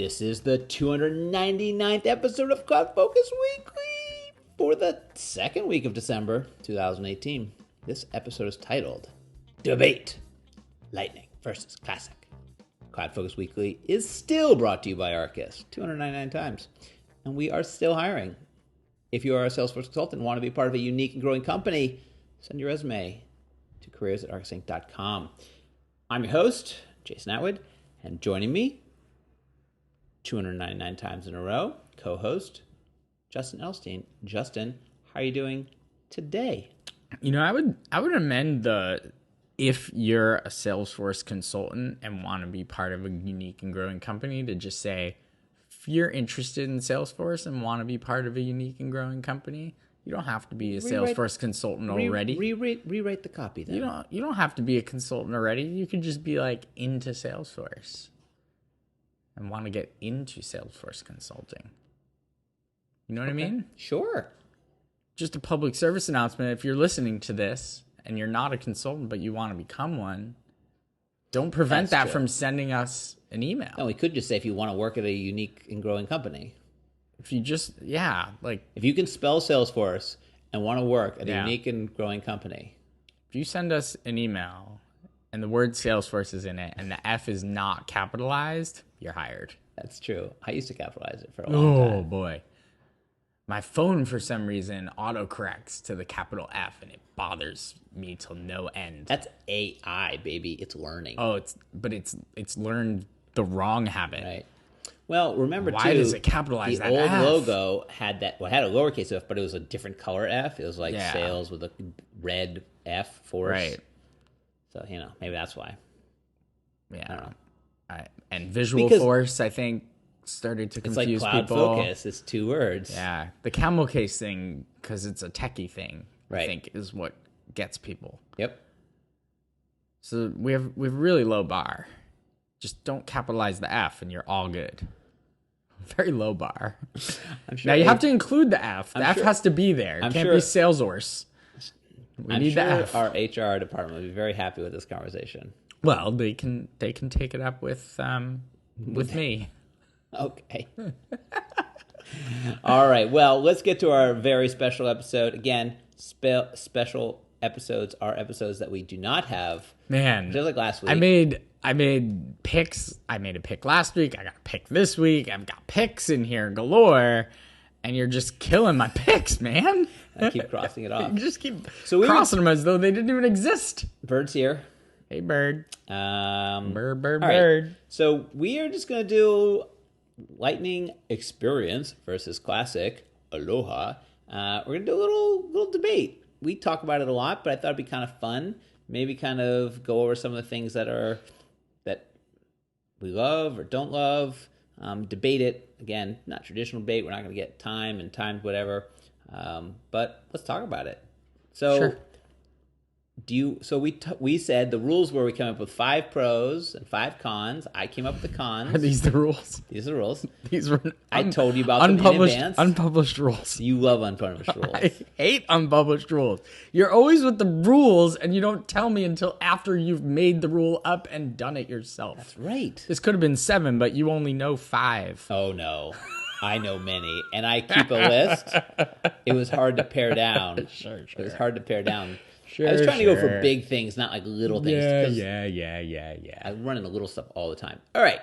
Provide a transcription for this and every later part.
This is the 299th episode of CloudFocus Weekly for the second week of December 2018. This episode is titled Debate Lightning versus Classic. CloudFocus Weekly is still brought to you by Arkus 299 times, and we are still hiring. If you are a Salesforce consultant and want to be part of a unique and growing company, send your resume to careers@arkusinc.com. I'm your host, Jason Atwood, and joining me 299 times in a row, co-host Justin Elstein. Justin, how are you doing today? You know, I would amend the if you're a Salesforce consultant and want to be part of a unique and growing company to just say, if you're interested in Salesforce and want to be part of a unique and growing company, you don't have to be a Salesforce consultant already. Rewrite the copy then. You don't have to be a consultant already. You can just be like into Salesforce and want to get into Salesforce consulting. You know what I mean? Sure. Just a public service announcement. If you're listening to this and you're not a consultant, but you want to become one, don't prevent that from sending us an email. No, we could just say if you want to work at a unique and growing company. If you just, if you can spell Salesforce and want to work at a unique and growing company. If you send us an email and the word Salesforce is in it and the F is not capitalized, you're hired. That's true. I used to capitalize it for a long time. Oh, boy. My phone, for some reason, autocorrects to the capital F, and it bothers me till no end. That's AI, baby. It's learning. Oh, it's learned the wrong habit. Right. Well, remember, why does it capitalize that The old F? logo had that, had a lowercase F, but it was a different color F. It was like sales with a red F force. Right. So, maybe that's why. Yeah. I don't know. And visual force, I think, started to confuse people. It's like CloudFocus. It's two words. Yeah. The camel case thing, because it's a techie thing, I think, is what gets people. Yep. So we have really low bar. Just don't capitalize the F and you're all good. Very low bar. I'm sure now you have to include the F. The F has to be there. It can't be Salesforce. We need the F. Our HR department would be very happy with this conversation. Well, they can take it up with me. Okay. All right. Well, let's get to our very special episode. Again, special episodes are episodes that we do not have. Man, just like last week. I made picks. I made a pick last week. I got a pick this week. I've got picks in here galore, and you're just killing my picks, man. I keep crossing it off. You just keep crossing them as though they didn't even exist. Bird's here. Hey, Bird. Bird. Right. So we are just going to do Lightning Experience versus Classic Aloha. We're going to do a little debate. We talk about it a lot, but I thought it'd be kind of fun. Maybe kind of go over some of the things that we love or don't love. Debate it. Again, not traditional debate. We're not going to get time and timed whatever. But let's talk about it. So. Sure. We said the rules were we come up with 5 pros and 5 cons. I came up with the cons. Are these the rules? These are the rules. These were I told you about them in advance. Unpublished rules. You love unpublished rules. I hate unpublished rules. You're always with the rules, and you don't tell me until after you've made the rule up and done it yourself. That's right. This could have been 7, but you only know 5. Oh, no. I know many, and I keep a list. It was hard to pare down. Sure. It was hard to pare down. Sure, I was trying to go for big things, not like little things. Yeah. I run into little stuff all the time. All right.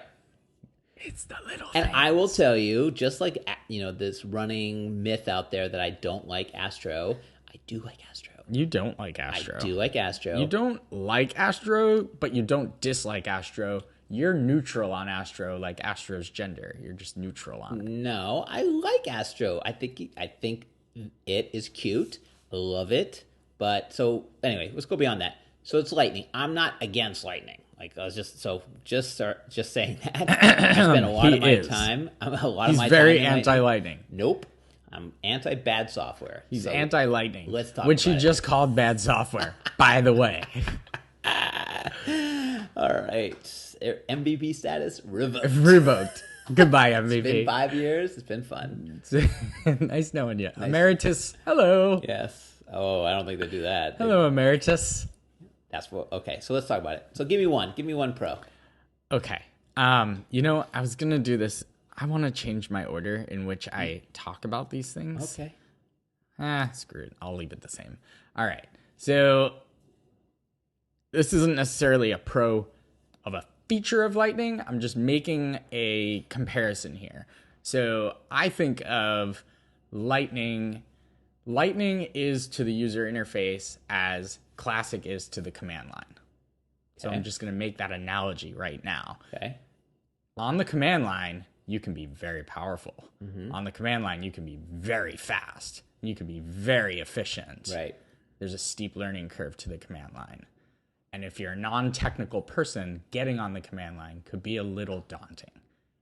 It's the little and things. I will tell you, just like, this running myth out there that I don't like Astro, I do like Astro. You don't like Astro. I do like Astro. You don't like Astro, but you don't dislike Astro. You're neutral on Astro, like Astro's gender. You're just neutral on it. No, I like Astro. I think it is cute. I love it. But so anyway, let's go beyond that. So it's Lightning. I'm not against Lightning. Like I was just saying that. I spend a lot of my time. He's very anti-Lightning. Nope. I'm anti bad software. He's anti-Lightning. Let's talk which about he just called bad software, by the way. All right. MVP status revoked. Revoked. Goodbye, MVP. It's been 5 years. It's been fun. Nice knowing you. Nice. Emeritus. Hello. Yes. Oh, I don't think they do that. Hello, Emeritus. That's what. Okay, so let's talk about it. So give me one. Give me one pro. Okay. I was going to do this. I want to change my order in which I talk about these things. Okay. Screw it. I'll leave it the same. All right. So this isn't necessarily a pro of a feature of Lightning. I'm just making a comparison here. So I think of Lightning. Lightning is to the user interface as Classic is to the command line. So I'm just going to make that analogy right now. Okay. On the command line, you can be very powerful. On the command line, you can be very fast. You can be very efficient. Right. There's a steep learning curve to the command line. And if you're a non-technical person, getting on the command line could be a little daunting.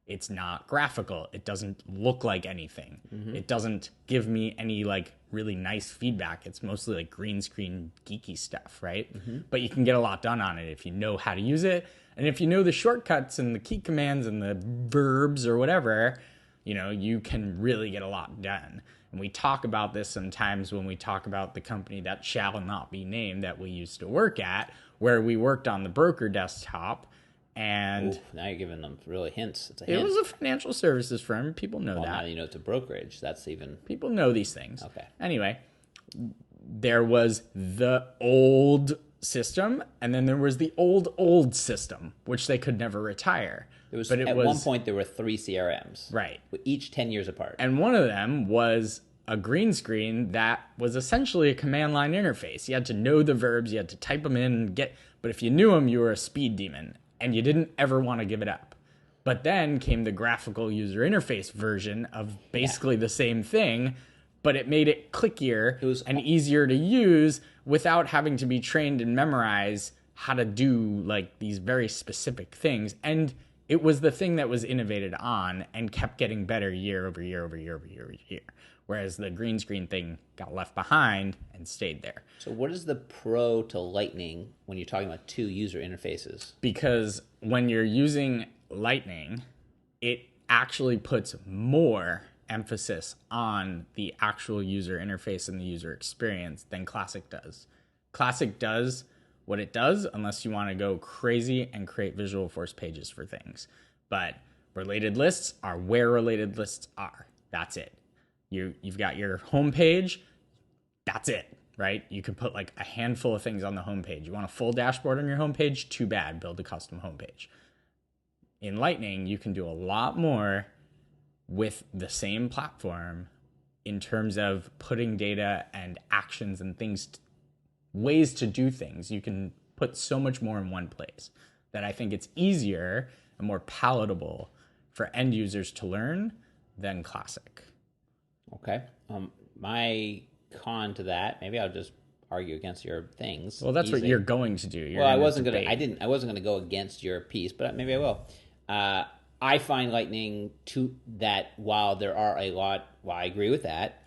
It's not graphical. It doesn't look like anything. It doesn't give me any like really nice feedback. It's mostly like green screen geeky stuff, right? But you can get a lot done on it if you know how to use it. And if you know the shortcuts and the key commands and the verbs or whatever, you can really get a lot done. And we talk about this sometimes when we talk about the company that shall not be named that we used to work at, where we worked on the broker desktop. And now you're giving them really hints. It's a hint. It was a financial services firm. People know that. Now it's a brokerage. That's even... People know these things. Okay. Anyway, there was the old system, and then there was the old system, which they could never retire. At one point, there were 3 CRMs. Right. Each 10 years apart. And one of them was a green screen that was essentially a command line interface. You had to know the verbs. You had to type them in and get... But if you knew them, you were a speed demon. And you didn't ever want to give it up. But then came the graphical user interface version of basically the same thing, but it made it clickier and easier to use without having to be trained and memorize how to do like these very specific things. And it was the thing that was innovated on and kept getting better year over year over year over year over year. Whereas the green screen thing got left behind and stayed there. So what is the pro to Lightning when you're talking about 2 user interfaces? Because when you're using Lightning, it actually puts more emphasis on the actual user interface and the user experience than Classic does. Classic does what it does unless you want to go crazy and create visual force pages for things. But related lists are where related lists are. That's it. You've got your homepage. That's it, right? You can put like a handful of things on the homepage. You want a full dashboard on your homepage? Too bad. Build a custom homepage. In Lightning, you can do a lot more with the same platform in terms of putting data and actions and things, ways to do things. You can put so much more in one place that I think it's easier and more palatable for end users to learn than Classic. Okay. My con to that, maybe I'll just argue against your things. Well, that's what you're going to do. I wasn't going to go against your piece, but maybe I will. I find Lightning that while there are a lot, I agree with that,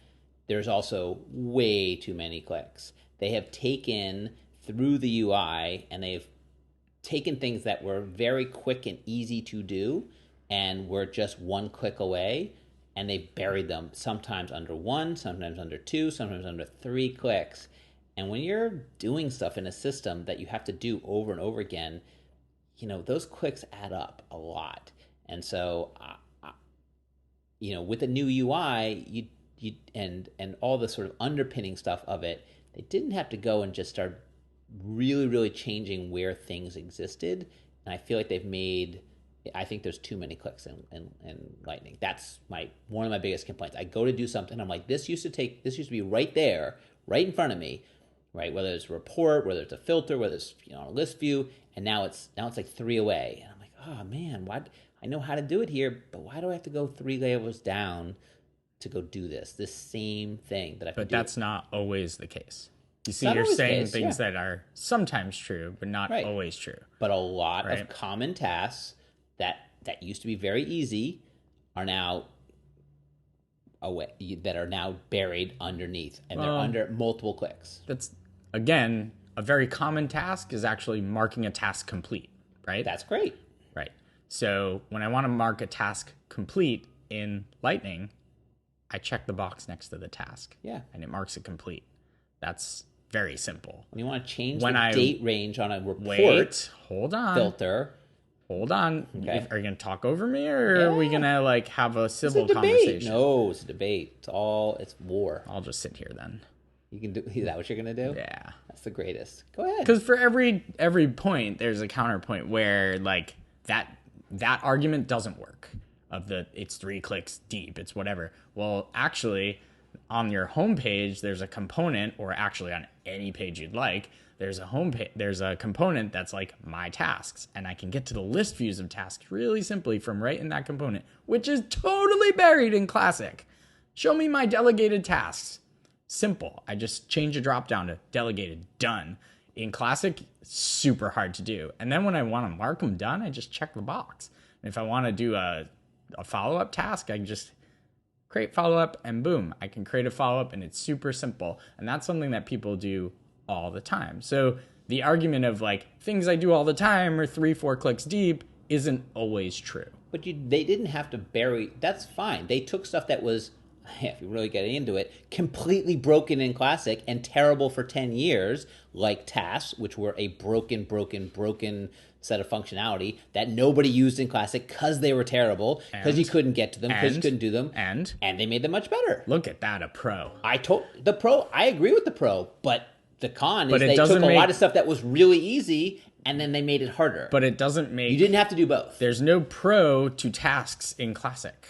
there's also way too many clicks. They have taken through the UI and they've taken things that were very quick and easy to do and were just one click away. And they buried them sometimes under 1, sometimes under 2, sometimes under 3 clicks. And when you're doing stuff in a system that you have to do over and over again, those clicks add up a lot. And so, with a new UI, you and all the sort of underpinning stuff of it, they didn't have to go and just start really, really changing where things existed. And I feel like I think there's too many clicks in Lightning. That's one of my biggest complaints. I go to do something, I'm like, this used to be right there, right in front of me, right? Whether it's a report, whether it's a filter, whether it's a list view, and now it's like 3 away. And I'm like, oh man, why? I know how to do it here, but why do I have to go 3 levels down to go do this same thing that I? But that's not always the case. You see, you're saying things that are sometimes true, but not always true. But a lot of common tasks that used to be very easy are now buried underneath, and they're under multiple clicks. That's, again, a very common task is actually marking a task complete, right? That's great. Right. So when I want to mark a task complete in Lightning, I check the box next to the task. Yeah. And it marks it complete. That's very simple. When you want to change the date range on a report hold on. filter, hold on. Okay. Are you going to talk over me, or are we going to like have a It's civil a debate. conversation? No, it's a debate. It's war. I'll just sit here then. You can do. Is that what you're gonna do? Yeah. That's the greatest. Go ahead. Because for every point, there's a counterpoint where like that argument doesn't work. It's 3 clicks deep, it's whatever. Well, actually, on your homepage, there's a component, or actually on any page you'd like, there's a component that's like my tasks, and I can get to the list views of tasks really simply from right in that component, which is totally buried in Classic. Show me my delegated tasks. Simple. I just change a drop down to delegated, done. In Classic, super hard to do. And then when I want to mark them done, I just check the box. And if I want to do a follow-up task, I can just create follow-up, and boom, I can create a follow-up, and it's super simple. And that's something that people do all the time. So the argument of like things I do all the time are 3-4 clicks deep isn't always true. But they didn't have to bury. That's fine. They took stuff that was, if you really get into it, completely broken in Classic and terrible for 10 years, like tasks, which were a broken set of functionality that nobody used in Classic because they were terrible, because you couldn't get to them, because you couldn't do them, and they made them much better. Look at that, a pro. I agree with the pro, but the con is they took a lot of stuff that was really easy and then they made it harder. But it doesn't make... You didn't have to do both. There's no pro to tasks in Classic.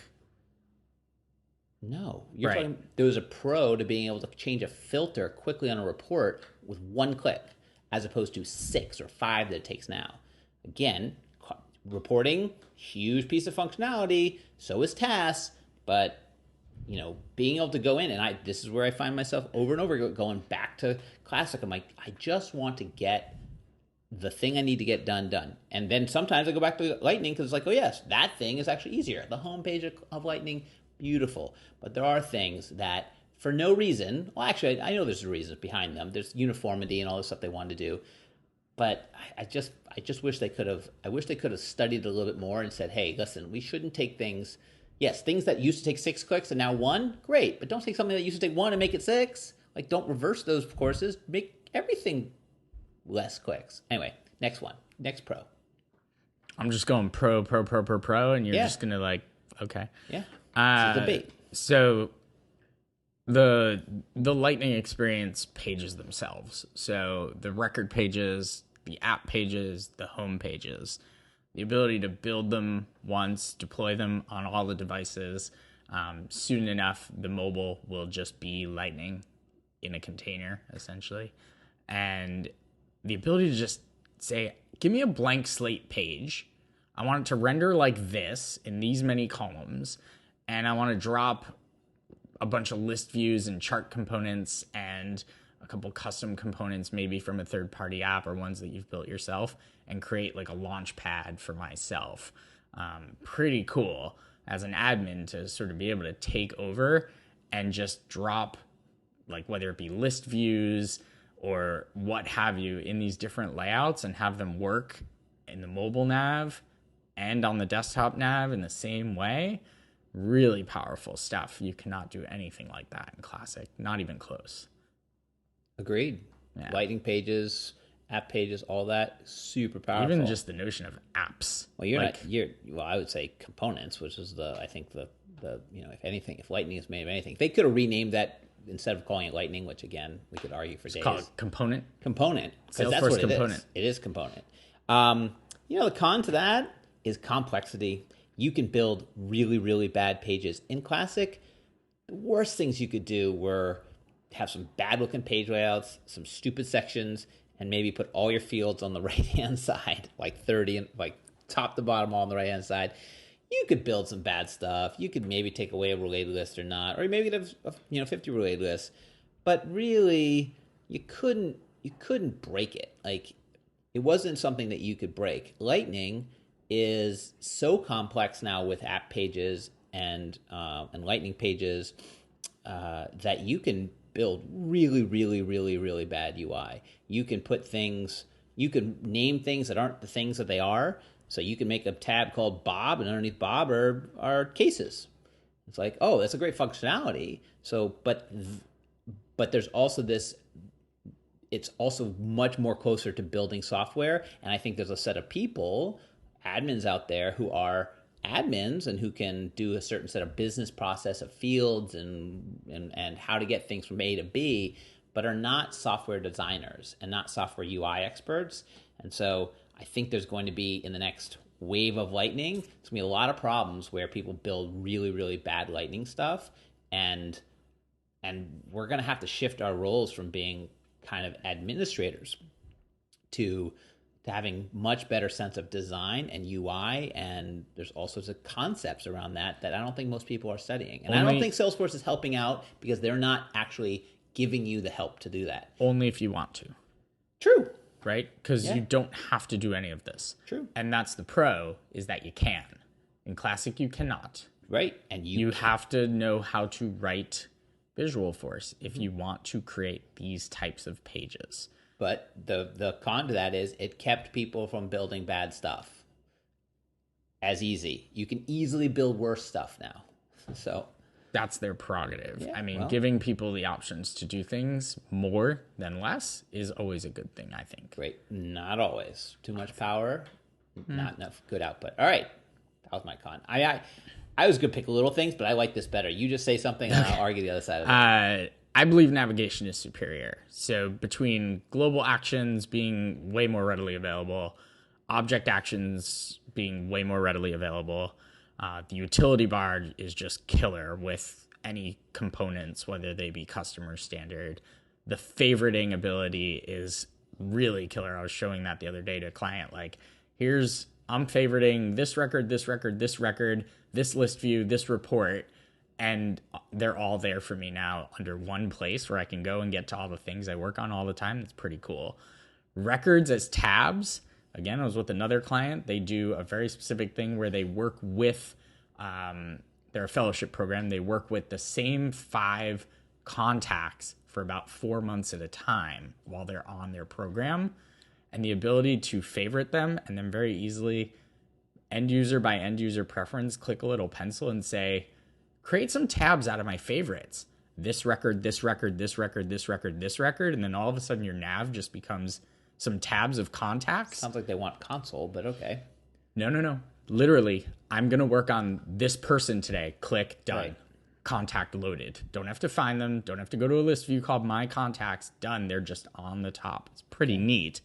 No. You're talking, there was a pro to being able to change a filter quickly on a report with 1 click, as opposed to 6 or 5 that it takes now. Again, reporting, huge piece of functionality, so is tasks, but being able to go in, and this is where I find myself over and over going back to Classic. I'm like, I just want to get the thing I need to get done. And then sometimes I go back to Lightning because it's like, oh yes, that thing is actually easier. The homepage of Lightning, beautiful. But there are things that for no reason, well actually I know there's reasons behind them. There's uniformity and all this stuff they wanted to do. But I just wish they could have studied a little bit more and said, hey, listen, we shouldn't take things. Yes, things that used to take 6 clicks and now 1, great. But don't take something that used to take 1 and make it 6. Like, don't reverse those courses. Make everything less clicks. Anyway, next pro. I'm just going pro, and you're just going to like, okay. Yeah, it's a debate. So the Lightning experience pages themselves. So the record pages, the app pages, the home pages. The ability to build them once, deploy them on all the devices. Soon enough, the mobile will just be Lightning in a container, essentially. And the ability to just say, give me a blank slate page. I want it to render like this in these many columns. And I want to drop a bunch of list views and chart components and a couple custom components, maybe from a third-party app or ones that you've built yourself, and create like a launch pad for myself. Pretty cool as an admin to sort of be able to take over and just drop, like whether it be list views or what have you, in these different layouts and have them work in the mobile nav and on the desktop nav in the same way. Really powerful stuff. You cannot do anything like that in Classic, not even close. Agreed. Yeah. Lightning pages, app pages, all that, super powerful. Even just the notion of apps. Well, I would say components, which is if Lightning is made of anything, they could have renamed that instead of calling it Lightning, which again, we could argue for days. Call it component. Component. Because that's what component. It is component. The con to that is complexity. You can build really, really bad pages. In Classic, the worst things you could do were have some bad-looking page layouts, some stupid sections, and maybe put all your fields on the right-hand side, like 30, and like top to bottom all on the right-hand side. You could build some bad stuff. You could maybe take away a related list or not, or maybe have 50 related lists. But really, you couldn't break it. Like, it wasn't something that you could break. Lightning is so complex now with app pages and Lightning pages that you can build really, really, really, really bad UI. You can name things that aren't the things that they are. So you can make a tab called Bob, and underneath Bob are cases. It's like, oh, that's a great functionality. So, but there's also this. It's also much more closer to building software, and I think there's a set of people admins out there who are admins and who can do a certain set of business process of fields and how to get things from A to B, but are not software designers and not software UI experts. And so I think there's going to be, in the next wave of Lightning, there's going to be a lot of problems where people build really, really bad Lightning stuff. And we're going to have to shift our roles from being kind of administrators to having much better sense of design and UI, and there's all sorts of concepts around that I don't think most people are studying. And I don't think Salesforce is helping out because they're not actually giving you the help to do that. Only if you want to. True. Right? Because you don't have to do any of this. True. And that's the pro, is that you can. In Classic, you cannot. Right. And you have to know how to write Visualforce if you want to create these types of pages. But the con to that is it kept people from building bad stuff as easy. You can easily build worse stuff now. So that's their prerogative. Yeah, I mean, giving people the options to do things more than less is always a good thing, I think. Great. Not always. Too much power, not enough good output. All right. That was my con. I was going to pick little things, but I like this better. You just say something and I'll argue the other side of it. I believe navigation is superior. So between global actions being way more readily available, object actions being way more readily available, the utility bar is just killer with any components, whether they be custom or standard. The favoriting ability is really killer. I was showing that the other day to a client. Like, I'm favoriting this record, this record, this record, this list view, this report. And they're all there for me now under one place where I can go and get to all the things I work on all the time. It's pretty cool. Records as tabs. Again, I was with another client. They do a very specific thing where they work with, they're a fellowship program. They work with the same 5 contacts for about 4 months at a time while they're on their program. And the ability to favorite them and then very easily, end user by end user preference, click a little pencil and say, create some tabs out of my favorites. This record, this record, this record, this record, this record. And then all of a sudden your nav just becomes some tabs of contacts. Sounds like they want console, but okay. No. Literally, I'm going to work on this person today. Click, done. Right. Contact loaded. Don't have to find them. Don't have to go to a list view called My Contacts. Done. They're just on the top. It's pretty neat.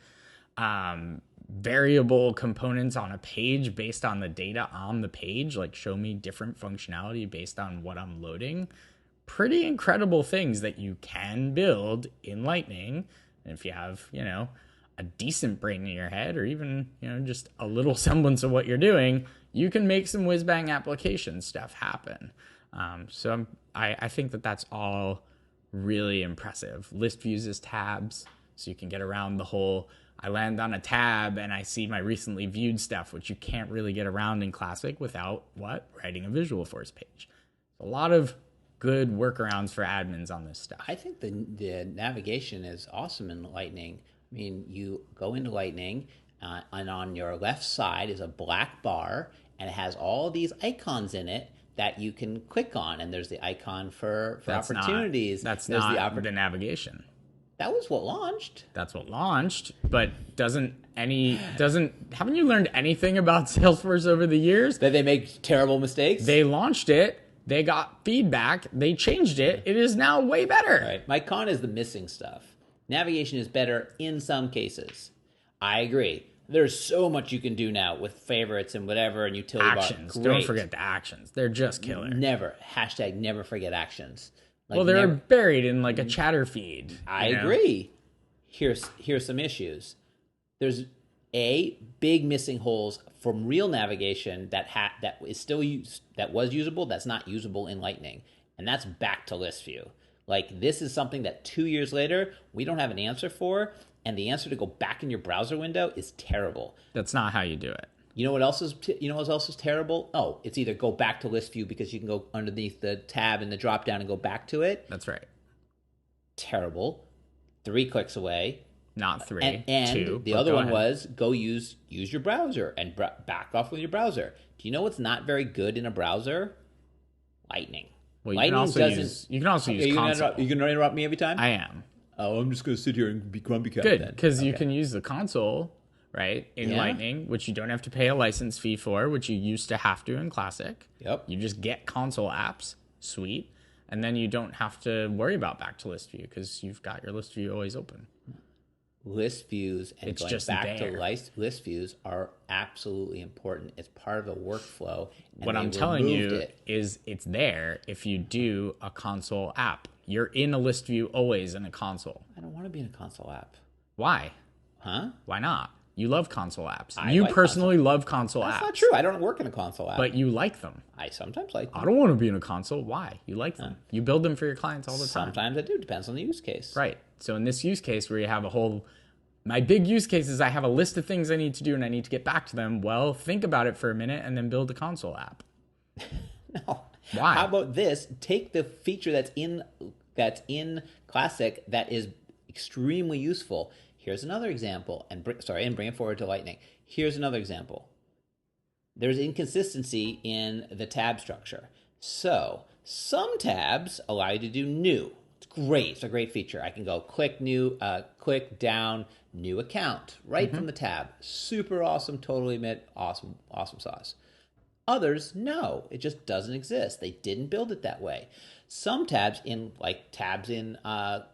Variable components on a page based on the data on the page, like show me different functionality based on what I'm loading. Pretty incredible things that you can build in Lightning. And if you have, a decent brain in your head, or even, just a little semblance of what you're doing, you can make some whiz-bang application stuff happen. So I think that's all really impressive. List views as tabs, so you can get around the whole, I land on a tab and I see my recently viewed stuff, which you can't really get around in Classic without writing a Visualforce page. A lot of good workarounds for admins on this stuff. I think the navigation is awesome in Lightning. I mean, you go into Lightning and on your left side is a black bar and it has all these icons in it that you can click on. And there's the icon for opportunities. That's not the navigation. That was what launched. That's what launched, but haven't you learned anything about Salesforce over the years? That they make terrible mistakes? They launched it, they got feedback, they changed it, it is now way better. Right. My con is the missing stuff. Navigation is better in some cases. I agree. There's so much you can do now with favorites and whatever and utility actions. Bar. Don't forget the actions. They're just killer. Never forget actions. Like, well, they're buried in like a chatter feed. I agree. Here's some issues. There's big missing holes from real navigation that is still used, that was usable, that's not usable in Lightning, and that's back to list view. Like, this is something that 2 years later we don't have an answer for, and the answer to go back in your browser window is terrible. That's not how you do it. You know what else is terrible? Oh, it's either go back to list view because you can go underneath the tab in the drop down and go back to it. That's right. Terrible. 3 clicks away. Not 3. And 2. The other one was go use your browser and back off with your browser. Do you know what's not very good in a browser? Lightning. Well, you can also use console. You can interrupt me every time? I am. Oh, I'm just going to sit here and be grumpy cat. Good, because you can use the console. right? In Yeah. Lightning, which you don't have to pay a license fee for, which you used to have to in Classic. Yep. You just get console apps. Sweet. And then you don't have to worry about back to list view because you've got your list view always open. List views and It's going just back there. to list views are absolutely important. It's part of the workflow. And What they I'm telling removed you it. is it's there if you do a console app. You're in a list view always in a console. I don't want to be in a console app. Why? Huh? Why not? You love console apps. I You like personally love console That's apps. not true. I don't work in a console app. But you like them. I sometimes like them. I don't want to be in a console. Why? You like them. You build them for your clients all the time. Sometimes I do. Depends on the use case. Right. So in this use case where you have a whole... My big use case is I have a list of things I need to do and I need to get back to them. Well, think about it for a minute and then build a console app. No. Why? How about this? Take the feature that's in Classic that is extremely useful. Here's another example, and bring it forward to Lightning. Here's another example. There's inconsistency in the tab structure. So some tabs allow you to do new. It's great. It's a great feature. I can go click click down, new account, right from the tab. Super awesome. Totally admit, awesome sauce. Others, no, it just doesn't exist. They didn't build it that way. Some tabs in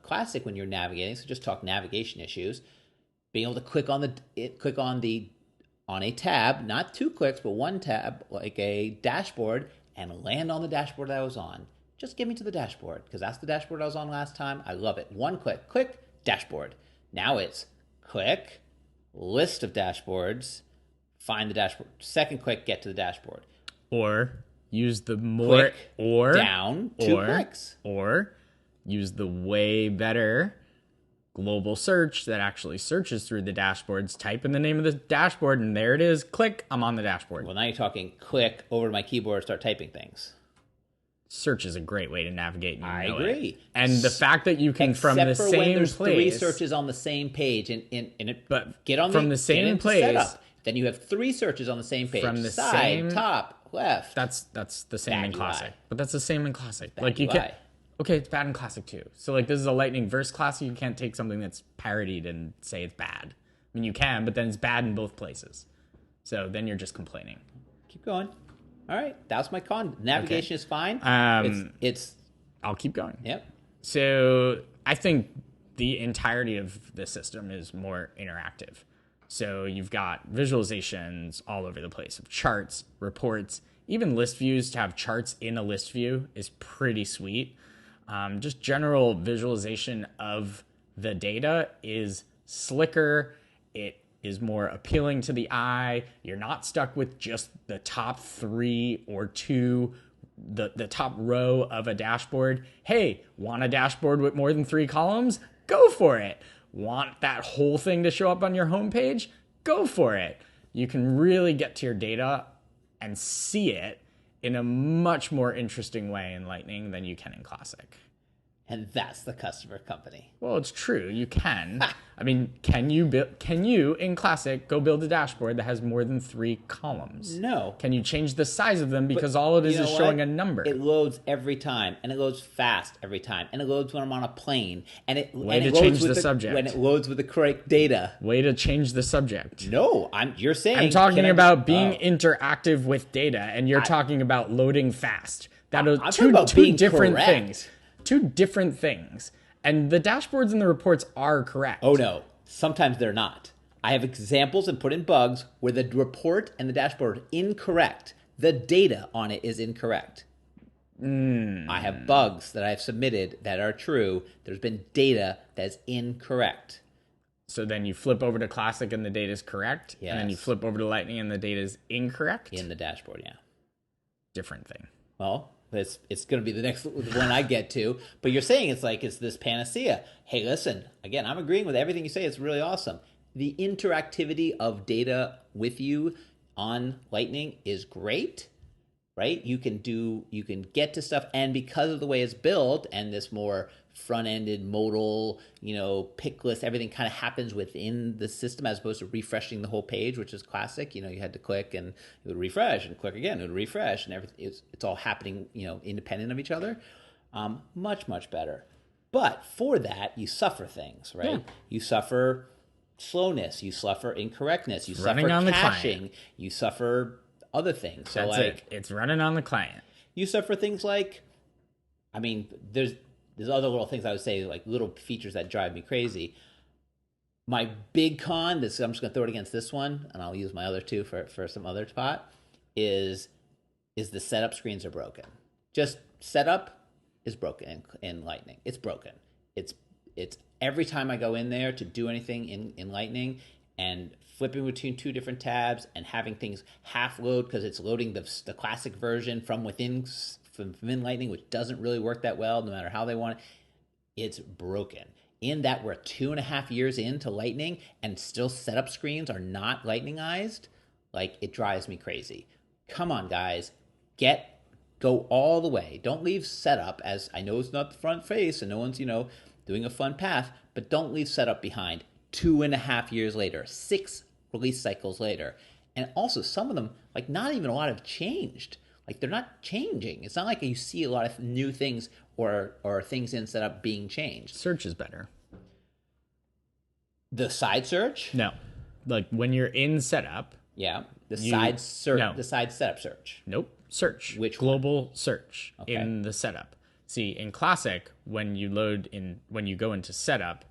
Classic when you're navigating, so just talk navigation issues, being able to click on a tab, not 2 clicks, but 1 tab, like a dashboard, and land on the dashboard that I was on. Just get me to the dashboard, because that's the dashboard I was on last time. I love it. 1 click, dashboard. Now it's click, list of dashboards, find the dashboard. 2nd click, get to the dashboard. Or use the more Click down 2 clicks. Or use the way better global search that actually searches through the dashboards. Type in the name of the dashboard and there it is. Click, I'm on the dashboard. Well, now you're talking click over to my keyboard, start typing things. Search is a great way to navigate. And I agree. It. And the fact that you can from the Except for same when there's place, 3 searches on the same page, but get on from the same get into place, setup. Then you have 3 searches on the same page. From the side, same- top, left. That's the same Bad in UI. Classic. But that's the same in Classic. Bad Like you UI. can okay, it's bad in Classic too. So like this is a Lightning verse Classic. You can't take something that's parodied and say it's bad. I mean you can, but then it's bad in both places. So then you're just complaining. Keep going. All right, that's my con. Navigation is fine. It's I'll keep going. Yep. So I think the entirety of the system is more interactive. So you've got visualizations all over the place of charts, reports, even list views. To have charts in a list view is pretty sweet. Just general visualization of the data is slicker. It is more appealing to the eye. You're not stuck with just the top 3 or 2, the top row of a dashboard. Hey, want a dashboard with more than 3 columns? Go for it. Want that whole thing to show up on your homepage? Go for it. You can really get to your data and see it in a much more interesting way in Lightning than you can in Classic. And that's the customer company. Well, it's true. You can. I mean, can you in Classic go build a dashboard that has more than 3 columns? No. Can you change the size of them because all it is showing a number? It loads every time, and it loads fast every time, and it loads when I'm on a plane, and it Way and to it loads change with the subject. when it loads with the correct data. Way to change the subject. No, you're saying I'm talking can I- about being oh. interactive with data, and you're talking about loading fast. That are I'm two talking about two being different correct. things. 2 different things. And the dashboards and the reports are correct. Oh no, sometimes they're not. I have examples and put in bugs where the report and the dashboard are incorrect. The data on it is incorrect. I have bugs that I've submitted that are true. There's been data that's incorrect. So then you flip over to Classic and the data is correct. And then you Yes. flip over to Lightning and the data is incorrect. In the dashboard, yeah. Different thing. Well, it's going to be the next one I get to. But you're saying it's this panacea. Hey, listen, again, I'm agreeing with everything you say. It's really awesome. The interactivity of data with you on Lightning is great, right? You can get to stuff. And because of the way it's built and this more front-ended modal, pick list, everything kind of happens within the system as opposed to refreshing the whole page, which is Classic. You had to click and it would refresh and click again, it would refresh, and everything. It's all happening, independent of each other. Much, much better. But for that, you suffer things, right? Yeah. You suffer slowness, you suffer incorrectness, you running suffer on the caching, client. you suffer other things. So That's like, it. It's running on the client. you suffer things like, I mean, there's other little things I would say, like little features that drive me crazy. My big con, I'm just going to throw it against this one, and I'll use my other two for some other spot, is the setup screens are broken. Just setup is broken in Lightning. It's broken. It's every time I go in there to do anything in Lightning and flipping between two different tabs and having things half load because it's loading the classic version from within Lightning, which doesn't really work that well no matter how they want it. It's broken. In that we're 2.5 years into Lightning and still setup screens are not Lightningized, like it drives me crazy. Come on, guys. Go all the way. Don't leave setup, as I know it's not the front face and no one's, doing a fun path, but don't leave setup behind 2.5 years later, 6 release cycles later. And also some of them, like not even a lot have changed. Like they're not changing. It's not like you see a lot of new things or things in setup being changed. Search is better. The side search? No. Like when you're in setup. Yeah. The side setup search. Nope. Search. Which global search Okay. in the setup. See, in Classic, when you go into setup,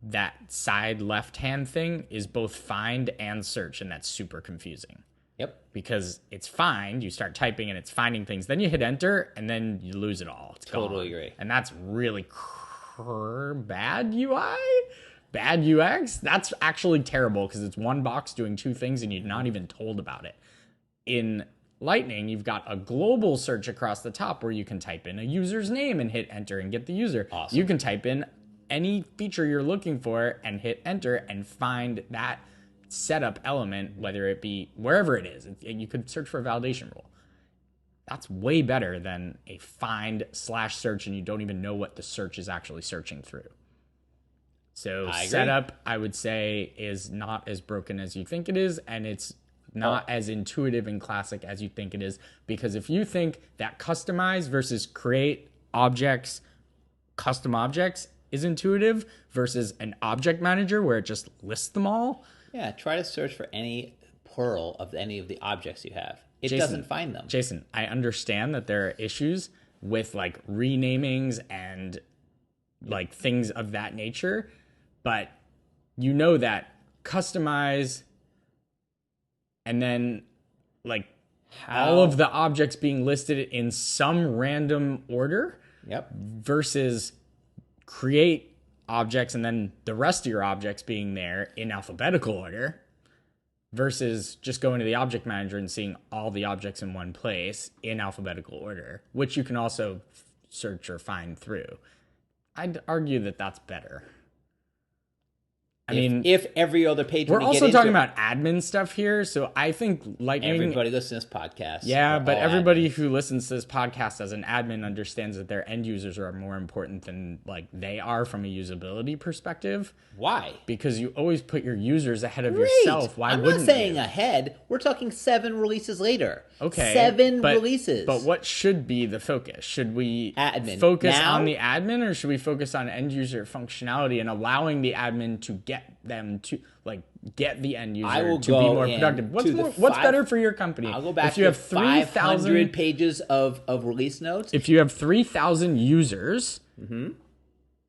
that side left-hand thing is both find and search, and that's super confusing. Yep. Because it's find, you start typing and it's finding things, then you hit enter, and then you lose it all. It's Totally gone. agree. And that's really bad UI? Bad UX? That's actually terrible because it's one box doing two things and you're not even told about it. In Lightning, you've got a global search across the top where you can type in a user's name and hit enter and get the user. Awesome. You can type in any feature you're looking for and hit enter and find that setup element, whether it be wherever it is. You could search for a validation rule. That's way better than a find/search and you don't even know what the search is actually searching through. So setup, I would say, is not as broken as you think it is, and it's not as intuitive and classic as you think it is. Because if you think that customize versus create objects, custom objects is intuitive versus an object manager where it just lists them all. Yeah, try to search for any plural of any of the objects you have. It doesn't find them. Jason, I understand that there are issues with like renamings and like things of that nature, but you know that customize and then like all of the objects being listed in some random order. Yep. Versus create objects and then the rest of your objects being there in alphabetical order versus just going to the object manager and seeing all the objects in one place in alphabetical order, which you can also search or find through. I'd argue that that's better. I mean, if every other page, we're also talking about admin stuff here, so I think Lightning. Everybody listens to this podcast. Yeah, but everybody who listens to this podcast as an admin understands that their end users are more important than like they are from a usability perspective. Why? Because you always put your users ahead of yourself. Why wouldn't you? I'm not saying ahead. We're talking 7 releases later. Okay. 7 releases. But what should be the focus? Should we admin focus on the admin, or should we focus on end user functionality and allowing the admin to get them to like get the end user to be more productive? What's better for your company? I'll go back if you have 500 pages of release notes. If you have 3,000 users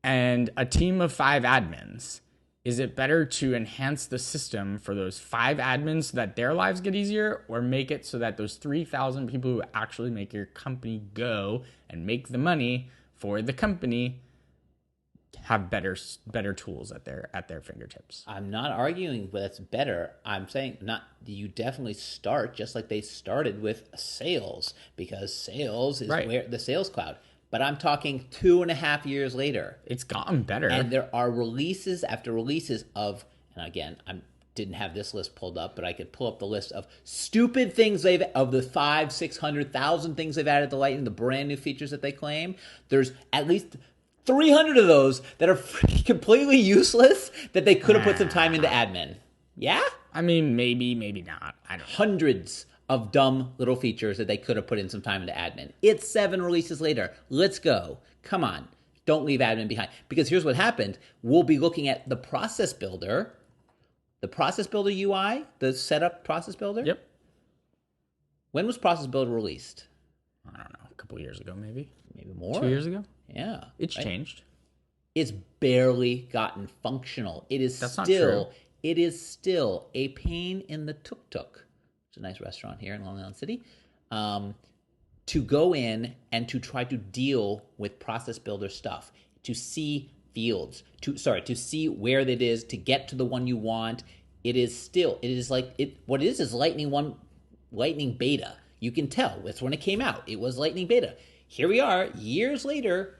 and a team of 5 admins, is it better to enhance the system for those 5 admins so that their lives get easier, or make it so that those 3,000 people who actually make your company go and make the money for the company have better tools at their fingertips? I'm not arguing that's better. I'm saying you definitely start just like they started with sales, because sales is where the Sales Cloud. But I'm talking 2.5 years later. It's gotten better. And there are releases after releases of, and again, I didn't have this list pulled up, but I could pull up the list of stupid things of the 500,000-600,000 things they've added to Lightning, the brand new features that they claim. There's at least 300 of those that are completely useless that they could have put some time into admin. Yeah? I mean, maybe not. I don't know. Hundreds of dumb little features that they could have put in some time into admin. It's 7 releases later. Let's go. Come on. Don't leave admin behind. Because here's what happened. We'll be looking at the process builder The Process Builder UI, the setup Process Builder? Yep. When was Process Builder released? I don't know, a couple years ago, maybe more. 2 years ago. Yeah, it's changed. It's barely gotten functional. It is That's still not true. It is still a pain in the tuk-tuk. It's a nice restaurant here in Long Island City. To go in and to try to deal with Process Builder stuff, to see fields, to see where it is, to get to the one you want. It is like what it is Lightning beta. You can tell that's when it came out. It was Lightning beta. Here we are, years later.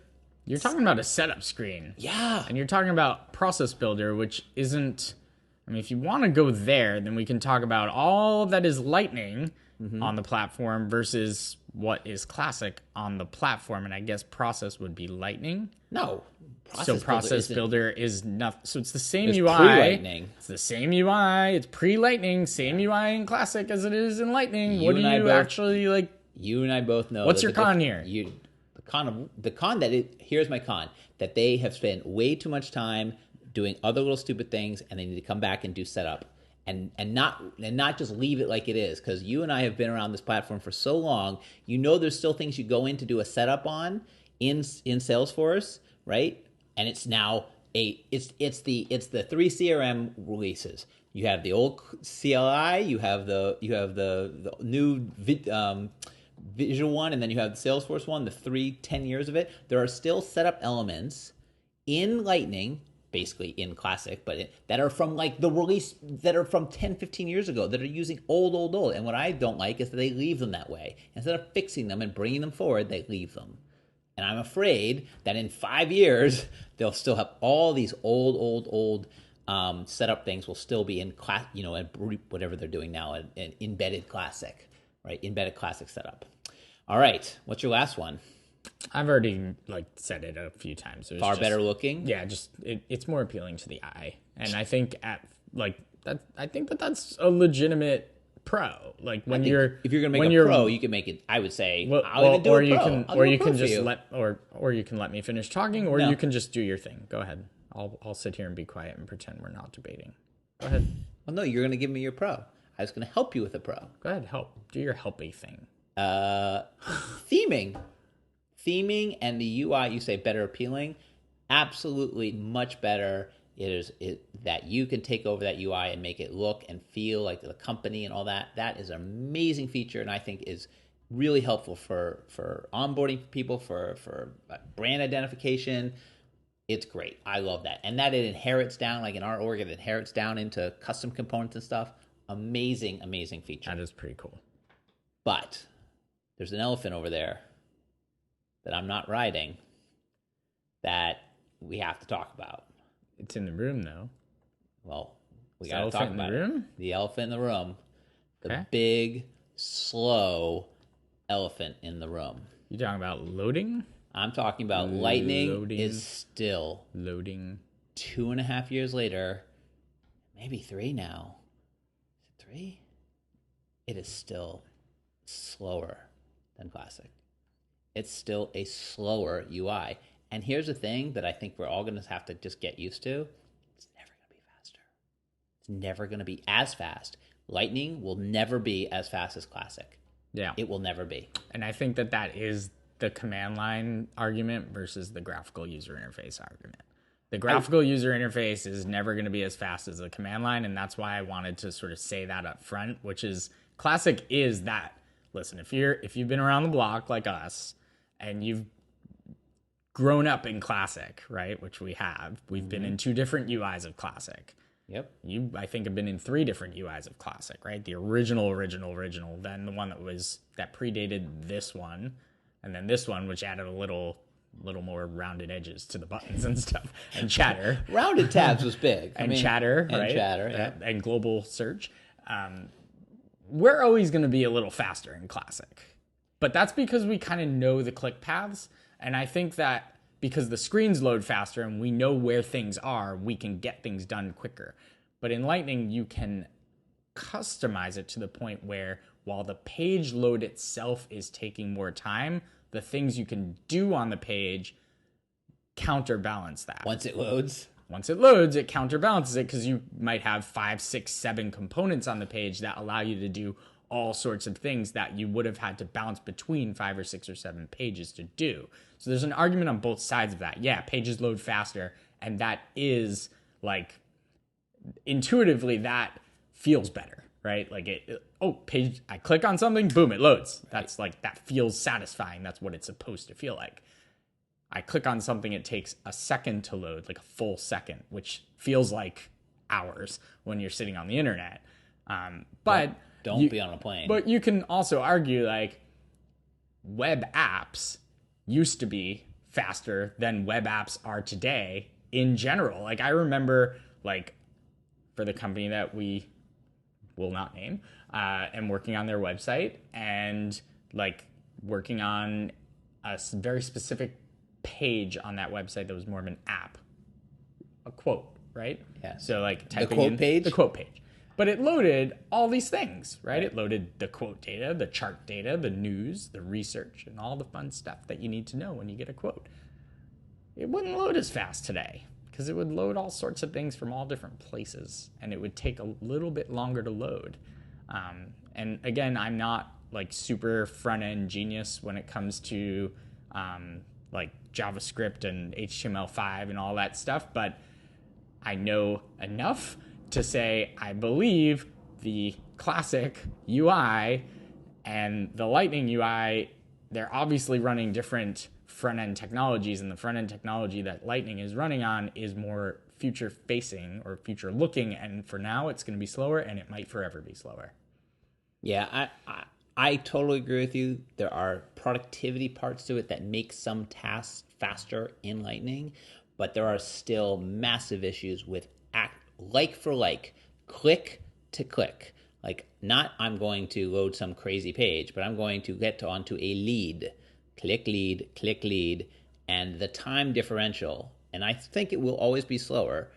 You're talking about a setup screen. Yeah. And you're talking about Process Builder, which isn't... I mean, if you want to go there, then we can talk about all that is Lightning on the platform versus what is Classic on the platform. And I guess Process would be Lightning. No. Process Builder is nothing. So it's the same UI. Pre-Lightning. It's the same UI. It's pre-Lightning. Same UI in Classic as it is in Lightning. What do you actually like? You and I both know. What's your con here? Here's my con. That they have spent way too much time doing other little stupid things, and they need to come back and do setup, and not just leave it like it is. Because you and I have been around this platform for so long, there's still things you go in to do a setup on in Salesforce, right? And it's now it's the 3 CRM releases. You have the old CLI, you have the new visual one, and then you have the Salesforce one, the 10 years of it. There are still setup elements in Lightning, basically in Classic, but that are from like the release that are from 10, 15 years ago that are using old. And what I don't like is that they leave them that way. Instead of fixing them and bringing them forward, they leave them. And I'm afraid that in 5 years, they'll still have all these old setup things will still be in class, whatever they're doing now, an embedded Classic, right? Embedded Classic setup. All right, what's your last one? I've already said it a few times. Far better looking. Yeah, just it's more appealing to the eye, and I think I think that's a legitimate pro. If you're gonna make a pro, you can make it. I would say, or you can let me finish talking, or you can just do your thing. Go ahead. I'll sit here and be quiet and pretend we're not debating. Go ahead. Well, no, you're gonna give me your pro. I was gonna help you with a pro. Go ahead, do your helpy thing. Theming and the UI, you say better appealing, absolutely much better. That you can take over that UI and make it look and feel like the company and all that. That is an amazing feature, and I think is really helpful for onboarding people, for brand identification. It's great. I love that. And that it inherits down, like in our org, it inherits down into custom components and stuff. Amazing feature. That is pretty cool. But there's an elephant over there that I'm not riding that we have to talk about. It's in the room, though. Well, we got to talk about it. The elephant in the room. The big, slow elephant in the room. You talking about loading? I'm talking about Lightning is still loading. 2.5 years later, maybe 3 now. Is it 3? It is still slower than Classic. It's still a slower UI. And here's the thing that I think we're all going to have to just get used to. It's never going to be faster. It's never going to be as fast. Lightning will never be as fast as Classic. Yeah. It will never be. And I think that is the command line argument versus the graphical user interface argument. The graphical user interface is never going to be as fast as the command line, and that's why I wanted to sort of say that up front, which is Classic is that. Listen, if you've been around the block like us and you've grown up in Classic, right, which we have, we've been in 2 different UIs of Classic. Yep. You, I think, have been in 3 different UIs of Classic, right? The original, then the one that predated this one, and then this one, which added a little more rounded edges to the buttons and stuff, and chatter. Rounded tabs was big. Chatter, right? And chatter, yeah. And global search. We're always going to be a little faster in Classic. But that's because we kind of know the click paths. And I think that because the screens load faster and we know where things are, we can get things done quicker. But in Lightning, you can customize it to the point where while the page load itself is taking more time, the things you can do on the page counterbalance that. Once it loads. once it loads, it counterbalances it because you might have 5, 6, 7 components on the page that allow you to do all sorts of things that you would have had to bounce between 5 or 6 or 7 pages to do. So there's an argument on both sides of that. Yeah, pages load faster, and that is like intuitively that feels better, right? Like page, I click on something, boom, it loads. That's like, that feels satisfying. That's what it's supposed to feel like. I click on something, it takes a second to load, like a full second, which feels like hours when you're sitting on the internet. But don't be on a plane. But you can also argue like web apps used to be faster than web apps are today in general. Like I remember, like, for the company that we will not name, and working on their website and like working on a very specific page on that website that was more of an app, a quote, right? Yeah. So like the quote page, but it loaded all these things, right? It loaded the quote data, the chart data, the news, the research, and all the fun stuff that you need to know when you get a quote. It wouldn't load as fast today because it would load all sorts of things from all different places, and it would take a little bit longer to load. And again, I'm not like super front end genius when it comes to like JavaScript and HTML5 and all that stuff, but I know enough to say I believe the classic UI and the Lightning UI, they're obviously running different front-end technologies, and the front-end technology that Lightning is running on is more future-facing or future-looking, and for now it's going to be slower, and it might forever be slower. Yeah, I totally agree with you. There are productivity parts to it that make some tasks faster in Lightning, but there are still massive issues with like for like, click to click. Like, not I'm going to load some crazy page, but I'm going to get onto a lead. Click lead, and the time differential, and I think it will always be slower,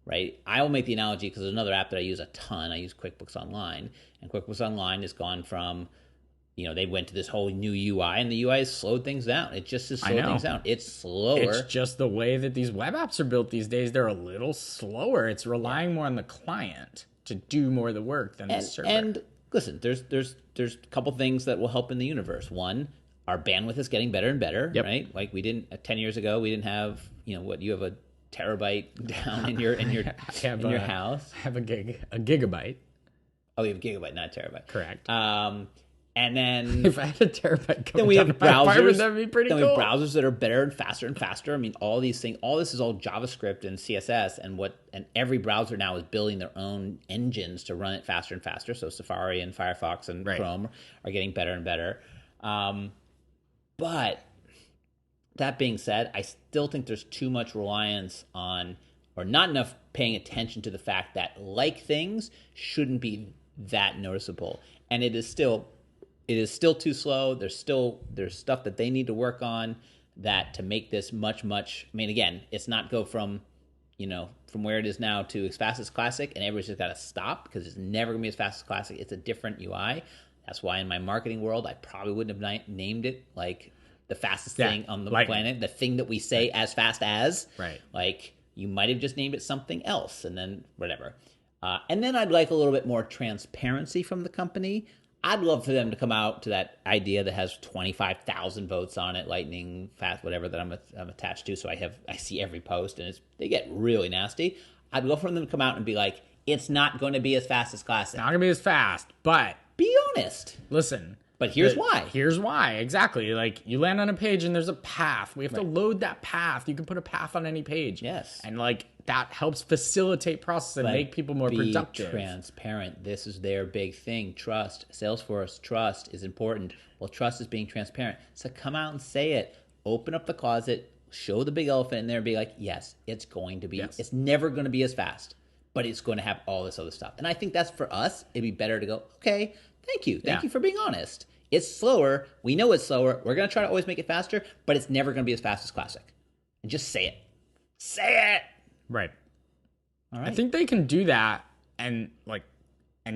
right? I will make the analogy because there's another app that I use a ton. I use QuickBooks Online, and QuickBooks Online has gone from, they went to this whole new UI, and the UI has slowed things down. It just has slowed things down. It's slower. It's just the way that these web apps are built these days. They're a little slower. It's relying more on the client to do more of the work than the server. And listen, there's a couple things that will help in the universe. One, our bandwidth is getting better and better, right? Like 10 years ago, we didn't have, you have a terabyte down in your house. I have a gigabyte. Oh, you have a gigabyte, not a terabyte. Correct. And then if I had a terabyte coming then we have browsers. That'd be pretty cool. We have browsers that are better and faster and faster. I mean, all these things, all this is all JavaScript and CSS, and every browser now is building their own engines to run it faster and faster. So Safari and Firefox and Chrome are getting better and better. But that being said, I still think there's too much reliance on, or not enough paying attention to the fact that like things shouldn't be that noticeable. And it is still too slow. There's stuff that they need to work on that to make this much, I mean, again, it's not go from where it is now to as fast as Classic, and everybody's just got to stop because it's never going to be as fast as Classic. It's a different UI. That's why in my marketing world, I probably wouldn't have named it like the fastest thing on the planet, the thing that we say as fast as. Right. Like, you might have just named it something else, and then whatever. And then I'd like a little bit more transparency from the company. I'd love for them to come out to that idea that has 25,000 votes on it, Lightning, fast, whatever that I'm attached to. So I see every post, and they get really nasty. I'd love for them to come out and be like, it's not going to be as fast as Classic. Not going to be as fast, but be honest. Listen. But here's why. Here's why. Exactly. Like, you land on a page and there's a path. We have to load that path. You can put a path on any page. Yes. And like, that helps facilitate process and make people more productive. Be transparent. This is their big thing. Trust. Salesforce, trust is important. Well, trust is being transparent. So come out and say it. Open up the closet. Show the big elephant in there and be like, yes, it's going to be. Yes. It's never going to be as fast, but it's going to have all this other stuff. And I think that's for us. It'd be better to go, okay, thank you. Thank you for being honest. It's slower. We know it's slower. We're going to try to always make it faster, but it's never going to be as fast as Classic. And just say it. Say it. Right. All right. I think they can do that and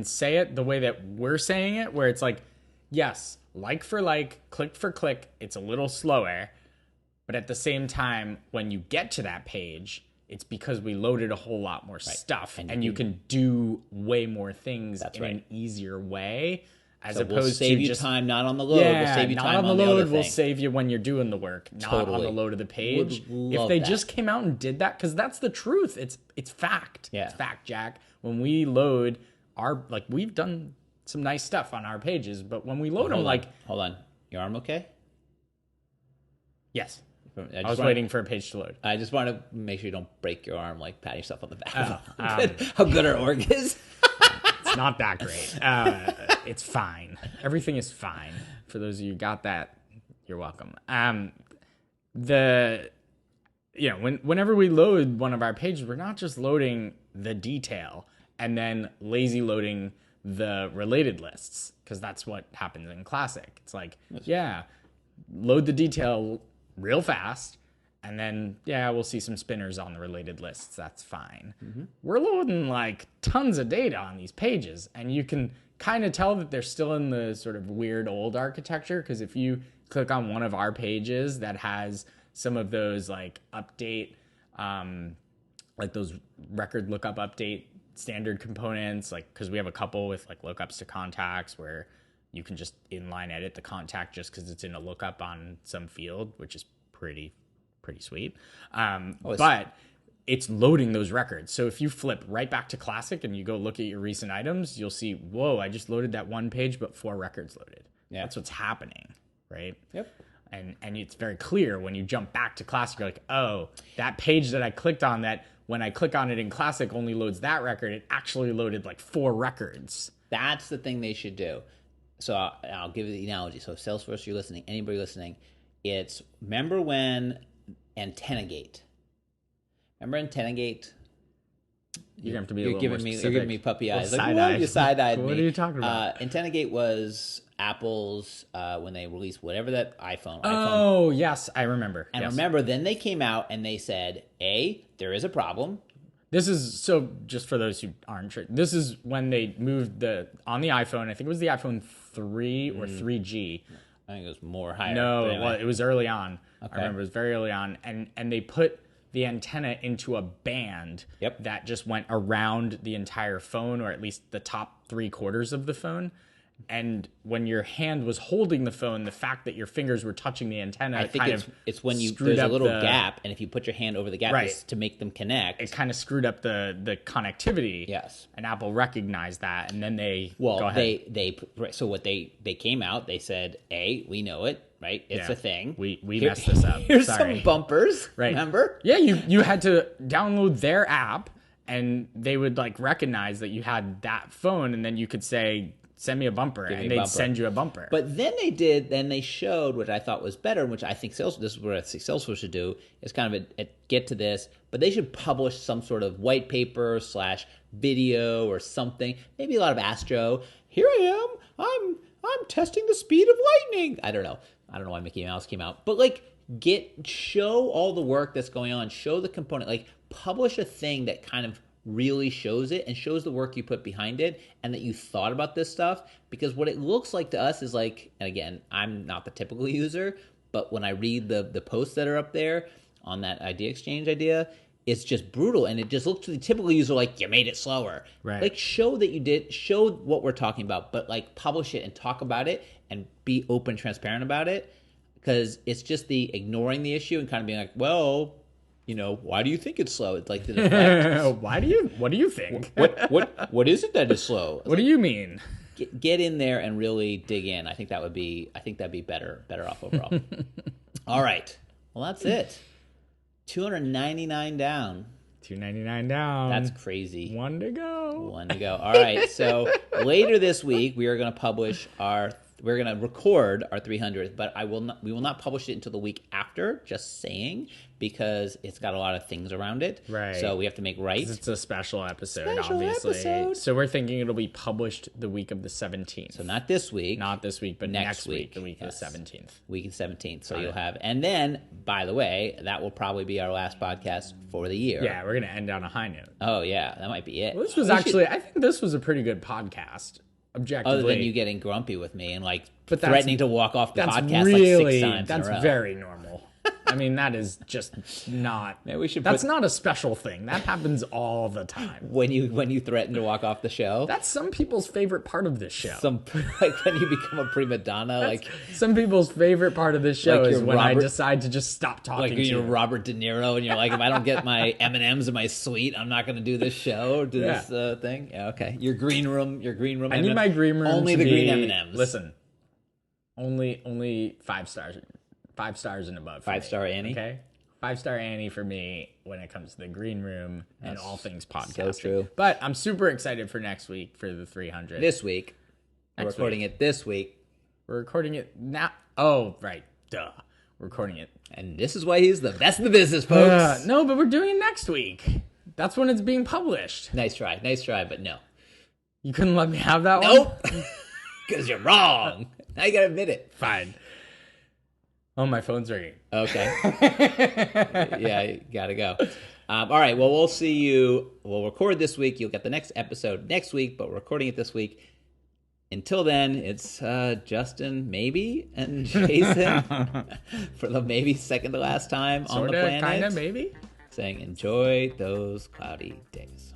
say it the way that we're saying it, where it's like, yes, like for like, click for click, it's a little slower. But at the same time, when you get to that page, It's because we loaded a whole lot more stuff, and you can do way more things an easier way. As opposed we'll save to you just time, not on the load. We'll save you time on the load. We'll save you when you're doing the work, not on the load of the page. If they just came out and did that, because that's the truth. It's fact. Yeah. It's fact, Jack. When we load we've done some nice stuff on our pages, but when we load them, hold on, your arm okay? Yes. I was waiting for a page to load. I just want to make sure you don't break your arm, like pat yourself on the back. How good our org is. It's not that great. It's fine. Everything is fine. For those of you who got that, you're welcome. Whenever we load one of our pages, we're not just loading the detail and then lazy loading the related lists, because that's what happens in Classic. It's like, load the detail real fast, and then we'll see some spinners on the related lists. That's fine. Mm-hmm. We're loading like tons of data on these pages, and you can kind of tell that they're still in the sort of weird old architecture, because if you click on one of our pages that has some of those like update, like those record lookup update standard components, like because we have a couple with like lookups to contacts where you can just inline edit the contact just because it's in a lookup on some field, which is pretty sweet. But it's loading those records. So if you flip right back to Classic and you go look at your recent items, you'll see, whoa, I just loaded that one page, but 4 records loaded. Yeah. That's what's happening, right? Yep. And it's very clear when you jump back to Classic, you're like, oh, that page that I clicked on, that when I click on it in Classic only loads that record, it actually loaded like 4 records. That's the thing they should do. So I'll give you the analogy. So Salesforce, you're listening, anybody listening, remember when AntennaGate? Remember AntennaGate? You're going to have to be a little more specific. You're giving me puppy eyes. Side-eye. You side-eyed me. What are you talking about? AntennaGate was Apple's, when they released whatever that iPhone. Oh, yes, I remember. And remember, then they came out and they said, there is a problem. This is, so just for those who aren't sure, this is when they moved on the iPhone, I think it was the iPhone 3 or 3G. I think it was more higher. No, anyway. It was early on. Okay. I remember it was very early on. And they put the antenna into a band that just went around the entire phone, or at least the top 3/4 of the phone. And when your hand was holding the phone, the fact that your fingers were touching the antenna, I think it's when there's a little gap, and if you put your hand over the gap to make them connect, it kind of screwed up the connectivity. Yes, and Apple recognized that, and then so what they came out, they said, we know it, right? It's a thing. We messed this up. Here's some bumpers. Right? Remember? Yeah, you had to download their app, and they would like recognize that you had that phone, and then you could say, send me a bumper, and they'd send you a bumper. But then they showed, which I thought was better, which I think this is what I think Salesforce should do, is kind of get to this, but they should publish some sort of white paper / video or something, maybe a lot of Astro. Here I am, I'm testing the speed of lightning. I don't know why Mickey Mouse came out, but like show all the work that's going on, show the component, like publish a thing that kind of really shows it and shows the work you put behind it and that you thought about this stuff. Because what it looks like to us is like, and again, I'm not the typical user, but when I read the posts that are up there on that idea exchange idea, it's just brutal, and it just looks to the typical user like, you made it slower. Right. Like, show that you did, show what we're talking about, but like publish it and talk about it and be open, transparent about it, because it's just the ignoring the issue and kind of being like, well, why do you think it's slow? It's like the deflect. What do you think? What is it that is slow? What do you mean? Get in there and really dig in. I think that'd be better off overall. All right. Well, that's it. 299 down. 299 down. That's crazy. One to go. All right. So later this week, we are going to record our 300th, but we will not publish it until the week after, just saying, because it's got a lot of things around it. Right. So we have to make right. It's a special episode, obviously. So we're thinking it'll be published the week of the 17th. So not this week. But next week, the week of the 17th. Week of the 17th. So you'll have, and then, by the way, that will probably be our last podcast for the year. Yeah, we're going to end on a high note. Oh, yeah. That might be it. Well, I think this was a pretty good podcast. Objectively. Other than you getting grumpy with me and threatening to walk off the podcast 6 times. That's very normal. I mean, that is just not. Maybe we should. That's not a special thing. That happens all the time. When you threaten to walk off the show. That's some people's favorite part of this show. Like when you become a prima donna. Like some people's favorite part of this show like is when I decide to just stop talking. Like you're Robert De Niro, and you're like, if I don't get my M&Ms in my suite, I'm not going to do this show, this thing. Yeah, okay. Your green room. I need my green room. Only the green M&Ms. Listen, only 5 stars. 5 stars and above. 5-star Annie. Okay. 5-star Annie for me when it comes to the green room and all things podcasting. So true. But I'm super excited for next week for the 300. This week. We're recording it this week. We're recording it now. Oh, right. Duh. We're recording it. And this is why he's the best in the business, folks. No, but we're doing it next week. That's when it's being published. Nice try, but no. You couldn't let me have that one? Nope. Because you're wrong. Now you got to admit it. Fine. Oh, my phone's ringing. Okay. Yeah, you got to go. All right, well, we'll see you. We'll record this week. You'll get the next episode next week, but we're recording it this week. Until then, it's Justin, maybe, and Jason for the maybe second to last time on the planet. Kind of, maybe. Saying, enjoy those cloudy days.